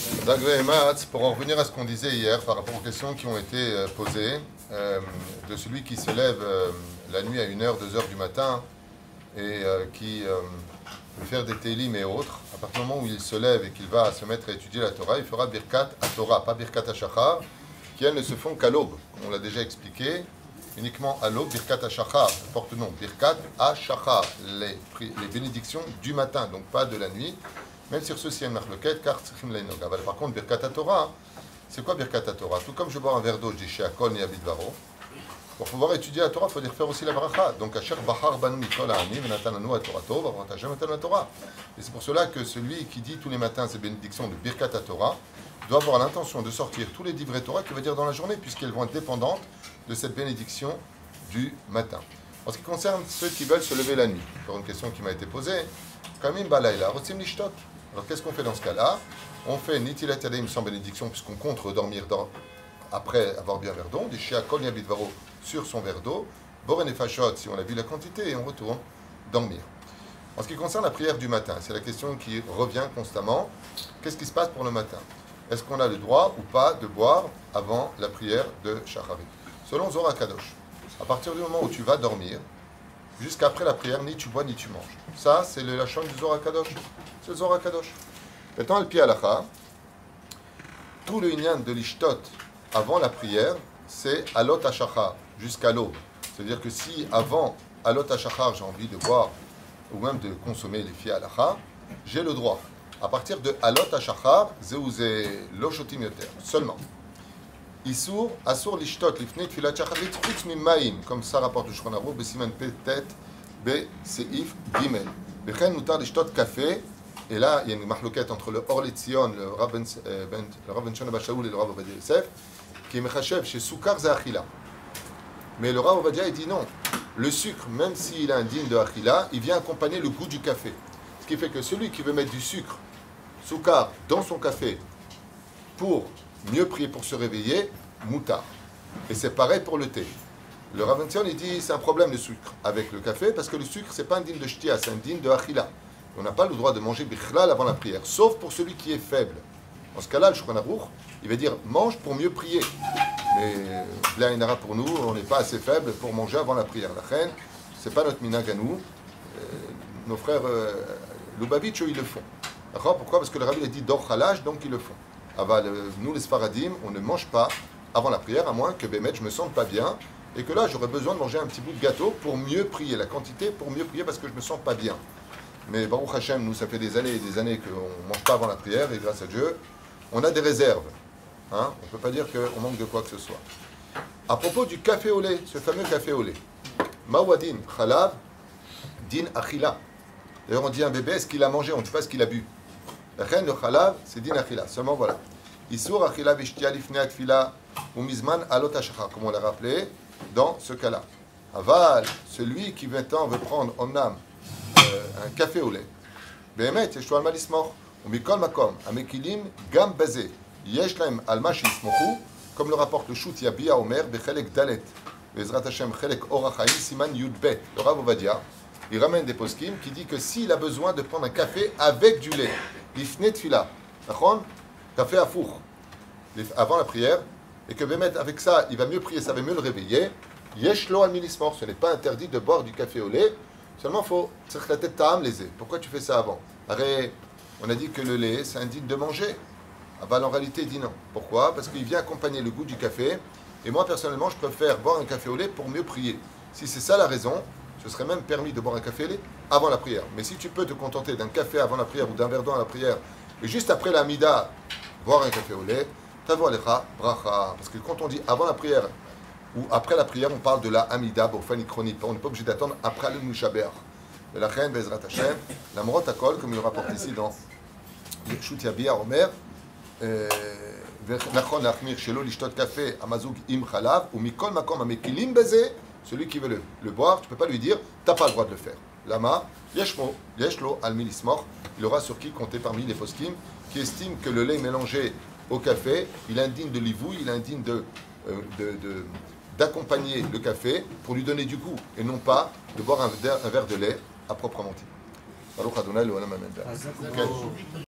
Zagre et Matz, pour en revenir à ce qu'on disait hier par rapport aux questions qui ont été posées, de celui qui se lève la nuit à 1h, 2h du matin et qui veut faire des télim et autres, à partir du moment où il se lève et qu'il va se mettre à étudier la Torah, il fera Birkat à Torah, pas Birkat à Shachar, qui elles ne se font qu'à l'aube. On l'a déjà expliqué, uniquement à l'aube, Birkat à Shachar, porte-nom, Birkat à Shachar, les bénédictions du matin, donc pas de la nuit. Même sur ceci, il y a une marloquette, car par contre, Birkat Torah, c'est quoi Birkat Torah? Tout comme je bois un verre d'eau, je dis chez Akol ni Avidvaro. Pour pouvoir étudier la Torah, il faut dire faire aussi la bracha. Donc, Asher Bahar Banu Mikol Ha'ani, Venatananu Torah Tov, Avratashem Etan Torah. Et c'est pour cela que celui qui dit tous les matins ces bénédictions de Birkat Torah doit avoir l'intention de sortir tous les livrets Torah qu'il va dire dans la journée, puisqu'elles vont être dépendantes de cette bénédiction du matin. En ce qui concerne ceux qui veulent se lever la nuit, encore une question qui m'a été posée, Kamim Balayla, Rotzim Lishtot. Alors qu'est-ce qu'on fait dans ce cas-là? On fait Nitilat Yadayim sans bénédiction, puisqu'on compte redormir après avoir bu un verre d'eau. On dit Shea Kol Yabidvaro sur son verre d'eau. Boren et Fashot, si on a vu la quantité, et on retourne dormir. En ce qui concerne la prière du matin, c'est la question qui revient constamment. Qu'est-ce qui se passe pour le matin? Est-ce qu'on a le droit ou pas de boire avant la prière de Shacharit? Selon Zohar Kadosh, à partir du moment où tu vas dormir, jusqu'après la prière, ni tu bois ni tu manges. Ça, c'est le lachon du Zohar Kadosh. C'est le Zohar Kadosh. Maintenant, le Pi Halacha, tout le inyan de l'ishtot avant la prière, c'est alot hashachar, jusqu'à l'aube. C'est-à-dire que si avant alot hashachar, j'ai envie de boire ou même de consommer les Pi Halacha, j'ai le droit. À partir de alot hashachar, zeuze lo shotim yoter. Seulement. Isur, asur l'ishtot, lifnei tfilat shacharit, chutz mimayim, comme ça rapporte le Shulchan Aruch, besiman petet, be seif gimel. Bechen mutar l'ishtot café. Et là, il y a une mahloquette entre le Or Letzion, le Rav Ben Shon Abba Shaul et le Rav Ovadia Yosef, qui est mechachev chez Soukar Zahachila. Mais le Rav Ovadia, il dit non. Le sucre, même s'il a un digne de Achila, il vient accompagner le goût du café. Ce qui fait que celui qui veut mettre du sucre, Soukar, dans son café, pour mieux prier, pour se réveiller, moutar. Et c'est pareil pour le thé. Le Rav Ben Shon, il dit c'est un problème le sucre avec le café, parce que le sucre, c'est pas un digne de Shtia, c'est un digne de Achila. On n'a pas le droit de manger bichlal avant la prière, sauf pour celui qui est faible. Dans ce cas-là, le Shulchan Aruch, il va dire mange pour mieux prier. Mais là, il n'aura pour nous, on n'est pas assez faible pour manger avant la prière. La reine, c'est pas notre minhag à nous. Nos frères Lubavitch, ils le font. D'accord? Pourquoi? Parce que le rabbi a dit dor chalash, donc ils le font. Aval, nous les Sfaradim, on ne mange pas avant la prière, à moins que Bémet, je me sente pas bien, et que là, j'aurais besoin de manger un petit bout de gâteau pour mieux prier. La quantité pour mieux prier parce que je me sens pas bien. Mais Baruch Hashem, nous, ça fait des années et des années qu'on ne mange pas avant la prière, et grâce à Dieu, on a des réserves. Hein? On ne peut pas dire qu'on manque de quoi que ce soit. À propos du café au lait, ce fameux café au lait, Mawadin, Khalav, Din Achila. D'ailleurs, on dit un bébé, est-ce qu'il a mangé? On ne dit pas ce qu'il a bu. La reine, le Khalav, c'est Din Achila. Seulement, voilà. Isur Achila Vishtia Lifnei Atfila, ou Mizman Alot Hashachar, comme on l'a rappelé dans ce cas-là. Aval, celui qui maintenant veut prendre Omnam, un café au lait. Béhémet, yesh lo al ma lismoch. Umikol makom, amekilim gam bazé. Yesh lahem al ma shismochu, comme le rapporte le Shut Yabia Omer, bechelek dalet. Bezrat Hashem, chelek orach haïm, siman yudbet. Le Rav Ovadia, il ramène des poskim qui dit que s'il a besoin de prendre un café avec du lait, lifnei tfila, café à four, avant la prière, et que Béhémet, avec ça, il va mieux prier, ça va mieux le réveiller. Yesh lo al mi lismoch, ce n'est pas interdit de boire du café au lait. Seulement, il faut la tête ta'am lésé. Pourquoi tu fais ça avant? Arrête, on a dit que le lait, c'est indigne de manger. Aval, en réalité, il dit non. Pourquoi? Parce qu'il vient accompagner le goût du café. Et moi, personnellement, je préfère boire un café au lait pour mieux prier. Si c'est ça la raison, ce serait même permis de boire un café au lait avant la prière. Mais si tu peux te contenter d'un café avant la prière ou d'un verre d'eau à la prière, et juste après la mida, boire un café au lait, tavo alecha bracha. Parce que quand on dit avant la prière, ou après la prière, on parle de la Amida, Bofan Ikroni. On n'est pas obligé d'attendre après le Mushaber. Et la reine Bezrat Hashem, la Morot Akol, comme il le rapporte ici dans le Shut Yabia Omer, Nachon Lachmir Shelo Lishtot Café Amazoug Im Chalav, ou Mikol Makom Amekilim Bezé, celui qui veut le boire, tu ne peux pas lui dire, tu n'as pas le droit de le faire. Lama, Yeshlo Almi Lismor, il aura sur qui compter parmi les poskim qui estiment que le lait mélangé au café, il indigne de l'ivouille, il indigne d'accompagner le café pour lui donner du goût et non pas de boire un verre de lait à proprement dit.